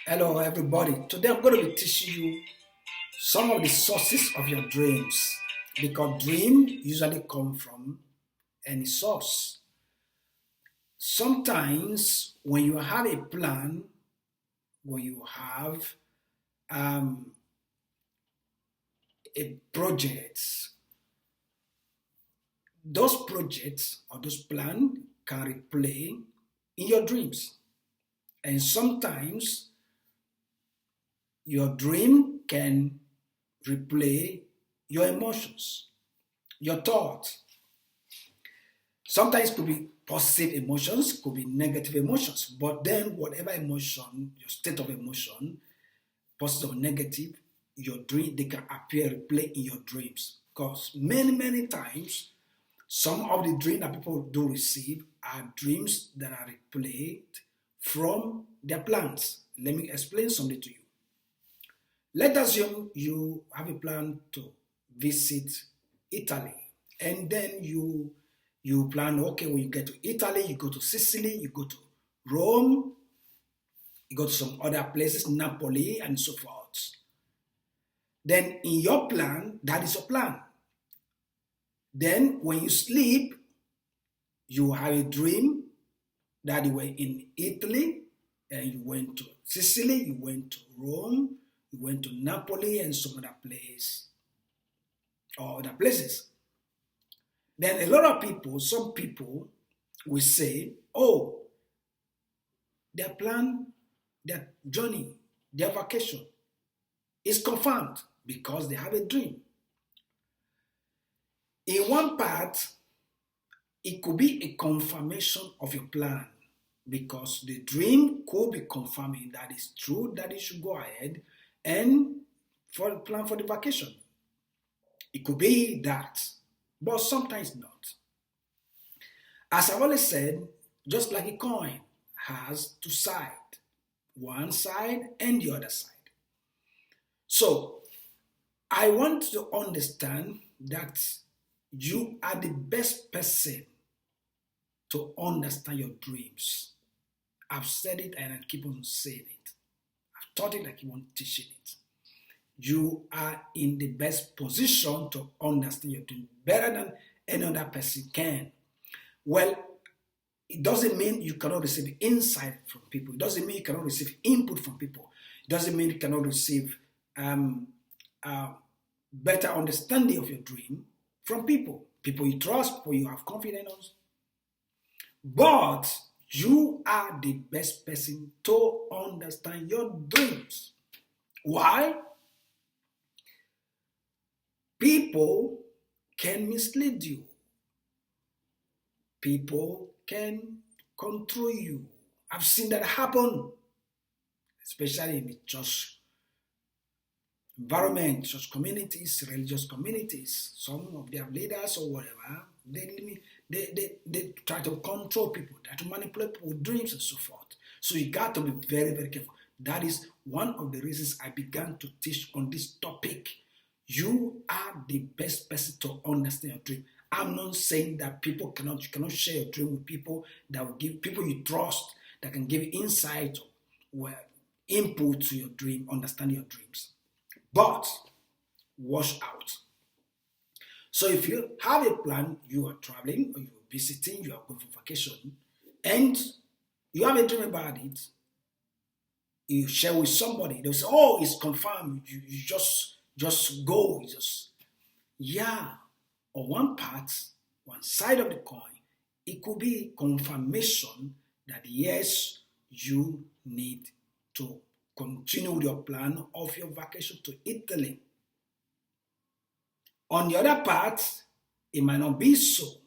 Hello, everybody. Today I'm going to be teaching you some of the sources of your dreams because dreams usually come from any source. Sometimes, when you have a plan, when you have um, a project, those projects or those plans can replay in your dreams. And sometimes your dream can replay your emotions, your thoughts. Sometimes it could be positive emotions, could be negative emotions, but then whatever emotion, your state of emotion, positive or negative, your dream, they can appear, replay in your dreams. Because many times, some of the dreams that people do receive are dreams that are replayed from their plans. Let me explain something to you. Let us assume you have a plan to visit Italy, and then you plan, okay, when you get to Italy, you go to Sicily, you go to Rome, you go to some other places, Napoli, and so forth. Then in your plan, that is your plan. Then when you sleep, you have a dream that you were in Italy, and you went to Sicily, you went to Rome, you went to Napoli, and some other place or other places. Then a lot of people, some people will say, oh, their plan, their journey, their vacation is confirmed because they have a dream. In one part, it could be a confirmation of your plan because the dream could be confirming that it's true that you should go ahead and plan for the vacation. It could be that, but sometimes not. As I've always said, just like a coin has two sides, one side and the other side. So I want to understand that you are the best person to understand your dreams. I've said it and I keep on saying it. I've taught it, I keep on teaching it. You are in the best position to understand your dream better than any other person can. Well, it doesn't mean you cannot receive insight from people. It doesn't mean you cannot receive input from people. It doesn't mean you cannot receive better understanding of your dream from people. People you trust, people you have confidence in. But you are the best person to understand your dreams. Why? People can mislead you. People can control you. I've seen that happen, especially in the church environment, church communities, religious communities. Some of their leaders or whatever, they try to control people, try to manipulate people with dreams and so forth. So you got to be very careful. That is one of the reasons I began to teach on this topic. You are the best person to understand your dream. I'm not saying that you cannot share your dream with people that will give people you trust that can give you insight or input to your dream, understand your dreams. But watch out. So if you have a plan, you are traveling or you're visiting, you are going for vacation, and you have a dream about it, you share with somebody, they'll say, oh, it's confirmed, you just go, yeah. On one part, one side of the coin, it could be confirmation that yes, you need to continue with your plan of your vacation to Italy. On the other part, it might not be so.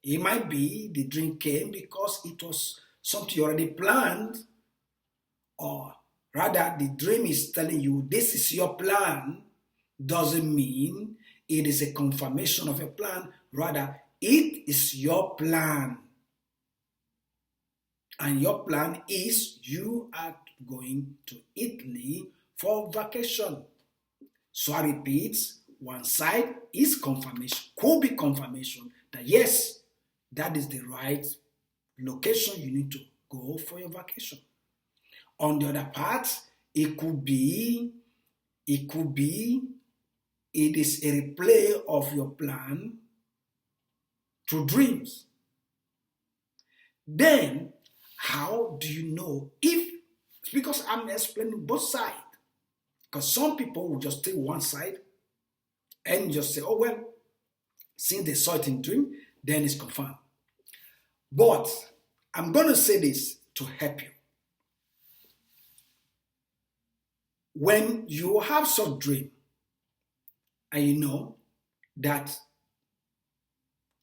It might be the dream came because it was something you already planned, or rather the dream is telling you this is your plan, doesn't mean it is a confirmation of your plan. Rather, it is your plan. And your plan is you are going to Italy for vacation. So I repeat, one side is confirmation, could be confirmation that yes, that is the right location you need to go for your vacation. On the other part, it could be, it is a replay of your plan through dreams. Then, how do you know if, because I'm explaining both sides, because some people will just take one side and just say, oh, well, since they saw it in dream, then it's confirmed. But I'm going to say this to help you. When you have such dream, and you know that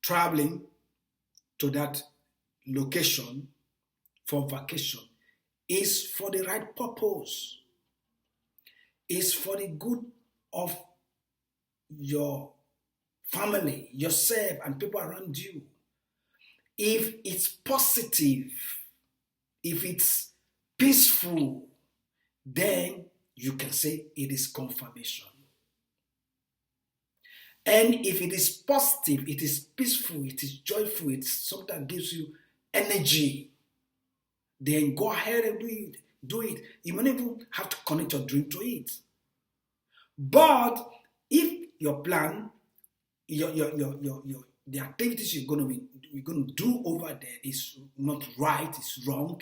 traveling to that location for vacation is for the right purpose, is for the good of your family, yourself, and people around you. If it's positive, if it's peaceful, then you can say it is confirmation. And if it is positive, it is peaceful, it is joyful, it's something that gives you energy, then go ahead and do it. You may not even have to connect your dream to it. But if your plan, the activities you're going to do over there is not right, is wrong,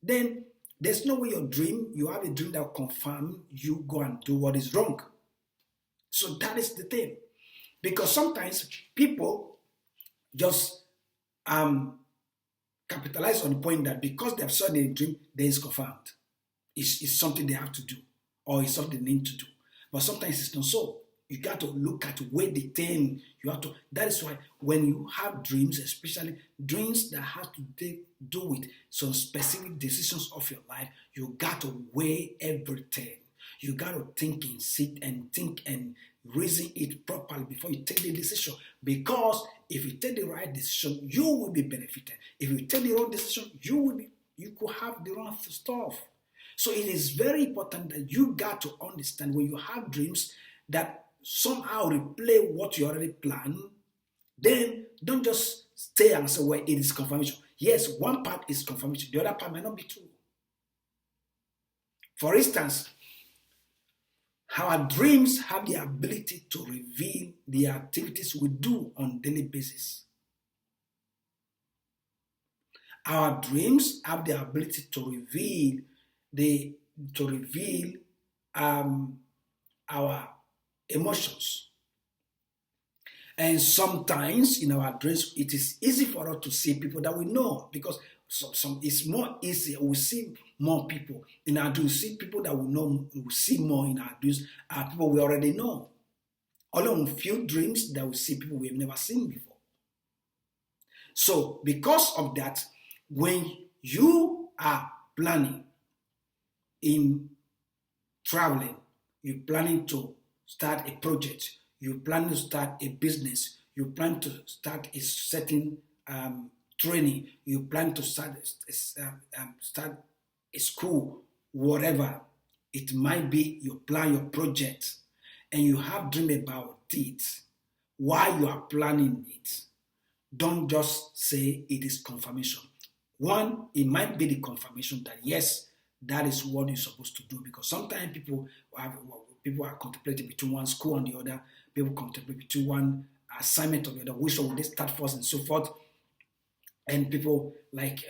then there's no way your dream, you have a dream that will confirm you go and do what is wrong. So that is the thing. Because sometimes people just capitalize on the point that because they have saw a dream, then it's confirmed. It's something they have to do, or it's something they need to do. But sometimes it's not so. You got to look at where the thing you have to. That is why when you have dreams, especially dreams that have to do with some specific decisions of your life, you got to weigh everything. You got to think and reason it properly before you take the decision. Because if you take the right decision, you will be benefited. If you take the wrong decision, you could have the wrong stuff. So it is very important that you got to understand when you have dreams that somehow replay what you already planned. Then don't just stay and say, well, it is confirmation. Yes, one part is confirmation. The other part might not be true. For instance, our dreams have the ability to reveal the activities we do on a daily basis. Our dreams have the ability to reveal our emotions. And sometimes in our dreams, it is easy for us to see people that we know because it's more easy. We see more people in our dreams. See people that we know. We see more in our dreams are people we already know. Only in few dreams that we see people we've never seen before. So because of that, when you are planning in traveling, you're planning to start a project, you plan to start a business, you plan to start a certain training, you plan to start a school, whatever it might be, you plan your project and you have dream about it while you are planning it. Don't just say it is confirmation. One, it might be the confirmation that yes, that is what you're supposed to do, because sometimes people are contemplating between one school and the other, people contemplate between one assignment or the other, which one will they start first and so forth. And people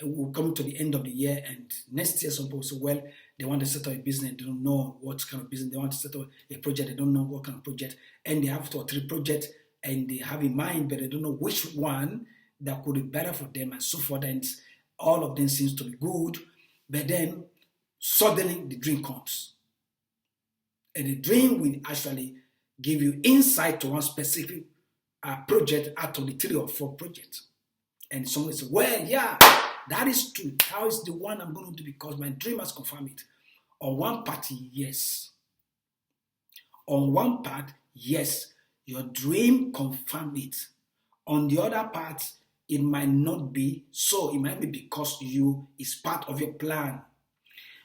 will come to the end of the year and next year some people say, well, they want to set up a business, they don't know what kind of business, they want to set up a project, they don't know what kind of project, and they have 2 or 3 projects and they have in mind, but they don't know which one that could be better for them and so forth, and all of them seems to be good, but then suddenly the dream comes. And the dream will actually give you insight to one specific project out of the 3 or 4 projects. And someone says, well, yeah, that is true. How is the one I'm going to do because my dream has confirmed it? On one party, yes. On one part, yes, your dream confirmed it. On the other part, it might not be so. It might be because it's part of your plan.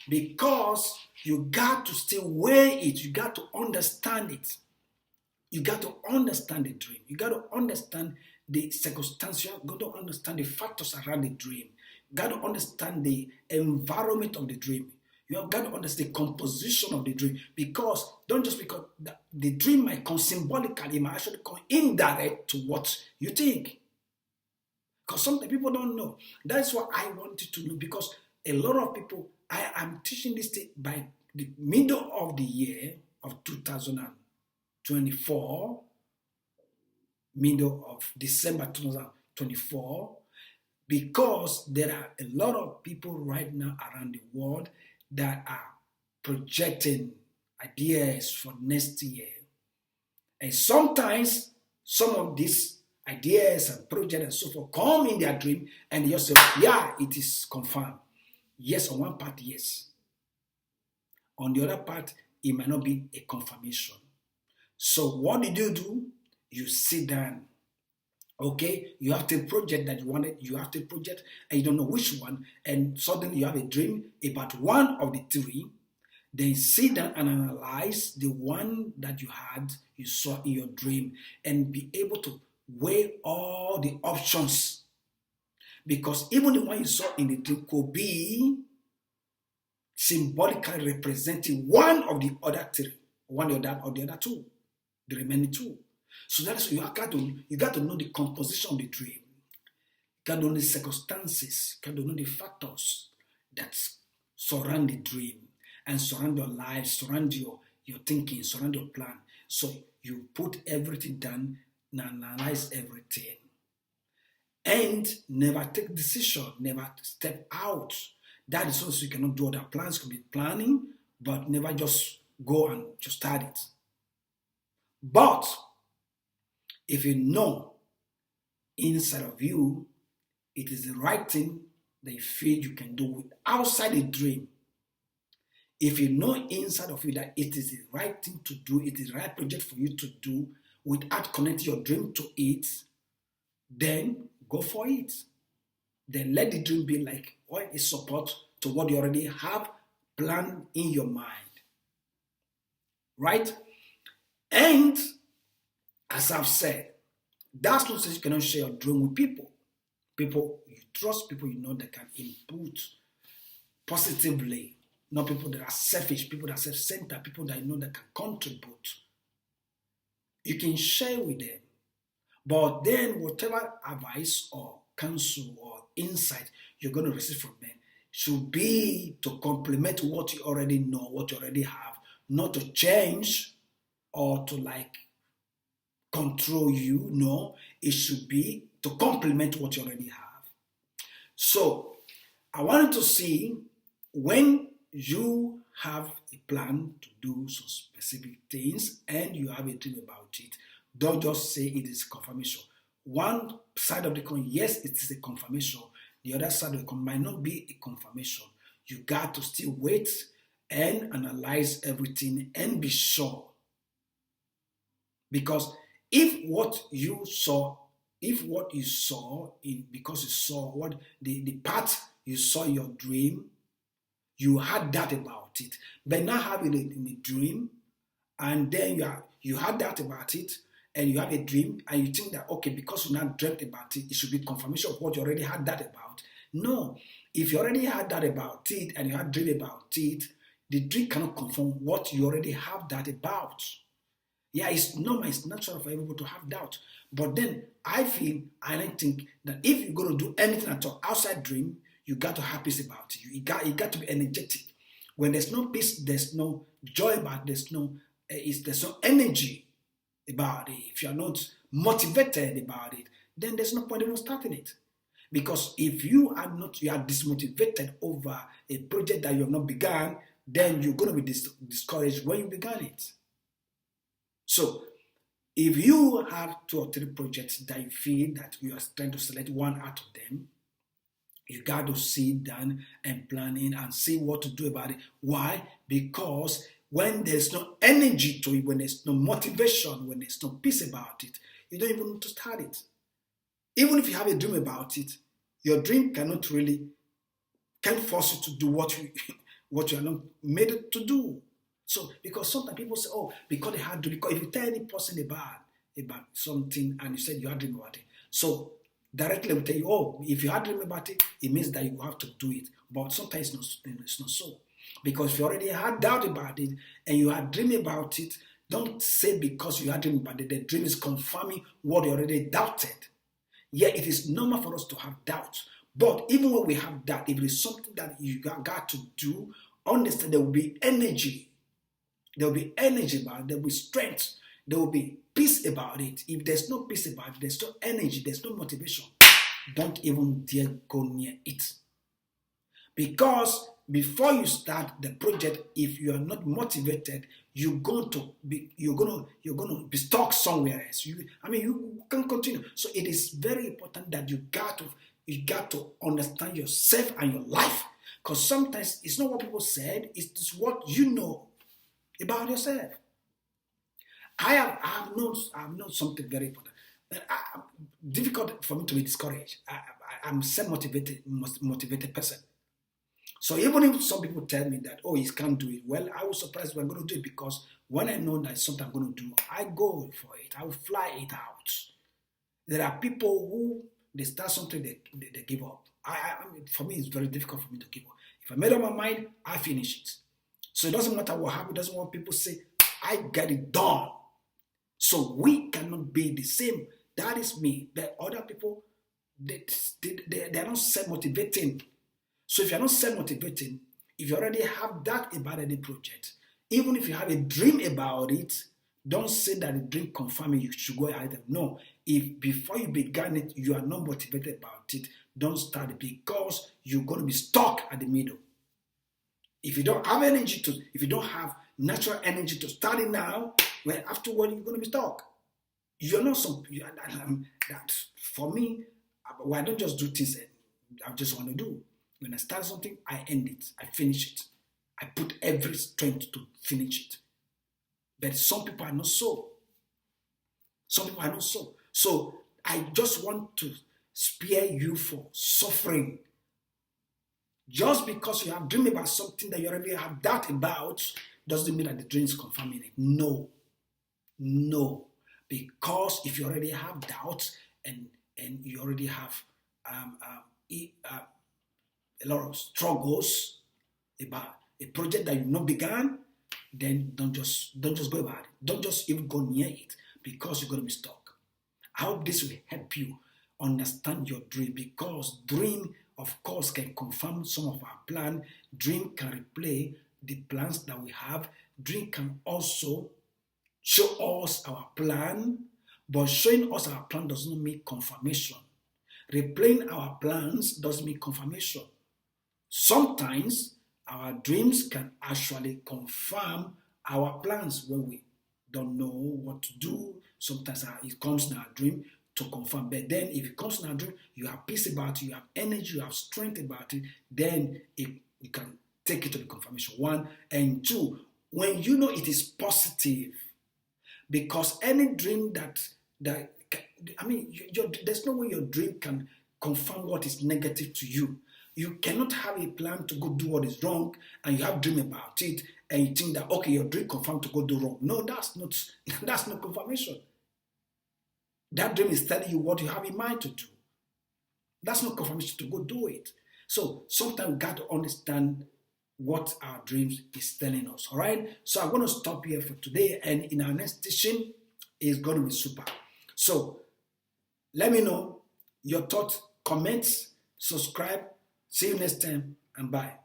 Because you got to still weigh it. You got to understand it. You got to understand the dream. You got to understand the circumstances. You got to understand the factors around the dream. You got to understand the environment of the dream. You have got to understand the composition of the dream, because don't just because the dream might come symbolically, it might actually come indirect to what you think. Because sometimes people don't know. That's what I wanted to know, because a lot of people, I am teaching this thing by the middle of the year of 2024, middle of December 2024, because there are a lot of people right now around the world that are projecting ideas for next year. And sometimes some of these ideas and projects and so forth come in their dream, and you say, yeah, it is confirmed. Yes, on one part, yes. On the other part, it might not be a confirmation. So what did you do? You sit down. Okay, you have the project that you wanted, you have the project, and you don't know which one, and suddenly you have a dream about one of the three. Then sit down and analyze the one that you saw in your dream, and be able to weigh all the options. Because even the one you saw in the dream could be symbolically representing one of the other three, one of the other two, the remaining two. So that's you got to know the composition of the dream. You got to know the circumstances, you got to know the factors that surround the dream and surround your life, surround your thinking, surround your plan. So you put everything down and analyze everything. And never take decision, never step out. That is also you cannot do other plans. You can be planning, but never just go and just start it. But if you know inside of you, it is the right thing that you feel you can do outside the dream. If you know inside of you that it is the right thing to do, it is the right project for you to do without connecting your dream to it, then go for it. Then let the dream be like a support to what you already have planned in your mind. Right? And as I've said, that's not that you cannot share your dream with people. People you trust, people you know that can input positively. Not people that are selfish, people that are self-centered, people that you know that can contribute. You can share with them. But then whatever advice or counsel or insight you're going to receive from them should be to complement what you already know, what you already have, not to change or to control you. No, it should be to complement what you already have. So I wanted to see, when you have a plan to do some specific things and you have a dream about it, don't just say it is confirmation. One side of the coin, yes, it is a confirmation. The other side of the coin might not be a confirmation. You got to still wait and analyze everything and be sure. Because if what you saw, because you saw what the part you saw in your dream, you had that about it, but now having it in a dream, and then you had that about it, and you have a dream, and you think that, okay, because you now dreamt about it, it should be confirmation of what you already had that about. No, if you already had that about it, and you had dream about it, the dream cannot confirm what you already have that about. Yeah, it's normal, it's natural for everybody to have doubt. But then I think that if you're going to do anything at all outside dream, you got to have peace about it. You got to be energetic. When there's no peace, there's no joy about it, there's no energy about it. If you're not motivated about it, then there's no point in starting it. Because if you are dismotivated over a project that you have not begun, then you're going to be discouraged when you began it. So, if you have 2 or 3 projects that you feel that you are trying to select one out of them, you got to sit down and plan in and see what to do about it. Why? Because when there's no energy to it, when there's no motivation, when there's no peace about it, you don't even want to start it. Even if you have a dream about it, your dream can't force you to do what you are not made to do. So, because sometimes people say, oh, because they had dream, because if you tell any person about something and you said you had dream about it, so directly will tell you, oh, if you had dream about it, it means that you have to do it. But sometimes it's not so. Because if you already had doubt about it and you had dreamed about it, don't say because you had dreamed about it, the dream is confirming what you already doubted. Yeah, it is normal for us to have doubts. But even when we have doubt, if it is something that you got to do, understand there will be energy. There will be energy about it. There will be strength. There will be peace about it. If there's no peace about it, there's no energy, there's no motivation, don't even dare go near it. Because before you start the project, if you are not motivated, you're going to be stuck somewhere else. You can continue. So it is very important that you got to understand yourself and your life. Because sometimes it's not what people said, it's what you know about yourself. I have known something very important. Difficult for me to be discouraged. I'm a self-motivated person. So even if some people tell me that, oh, he can't do it, well, I was surprised we're going to do it, because when I know that it's something I'm going to do, I go for it. I will fly it out. There are people who, they start something, they give up. For me, it's very difficult for me to give up. If I made up my mind, I finish it. So it doesn't matter what happens. It doesn't want people say, I get it done. So we cannot be the same. That is me. There are other people, they're not self-motivating. So if you're not self-motivating, if you already have that about any project, even if you have a dream about it, don't say that the dream confirming you should go ahead. No, if before you began it, you are not motivated about it, don't start it, because you're going to be stuck at the middle. If you don't have if you don't have natural energy to start it now, well, afterward you're going to be stuck. You're not that for me. Well, I don't just do things I just want to do. When I start something, I end it. I finish it. I put every strength to finish it. But some people are not so. Some people are not so. So I just want to spare you for suffering. Just because you have dreamed about something that you already have doubt about, doesn't mean that the dream is confirming it. No. No. Because if you already have doubts and you already have a lot of struggles about a project that you've not begun, then don't just go about it. Don't just even go near it, because you're going to be stuck. I hope this will help you understand your dream, because dream, of course, can confirm some of our plan. Dream can replay the plans that we have. Dream can also show us our plan, but showing us our plan does not mean confirmation. Replaying our plans doesn't mean confirmation. Sometimes our dreams can actually confirm our plans when we don't know what to do. Sometimes it comes in our dream to confirm. But then if it comes in our dream, you have peace about it, you have energy, you have strength about it, then you can take it to the confirmation. 1 and 2, when you know it is positive, because any dream there's no way your dream can confirm what is negative to you. You cannot have a plan to go do what is wrong, and you have dream about it, and you think that, okay, your dream confirmed to go do wrong. No, that's not confirmation. That dream is telling you what you have in mind to do. That's not confirmation to go do it. So sometimes we got to understand what our dreams is telling us. All right. So I'm going to stop here for today, and in our next session is going to be super. So let me know your thoughts, comments, subscribe. See you next time, and bye.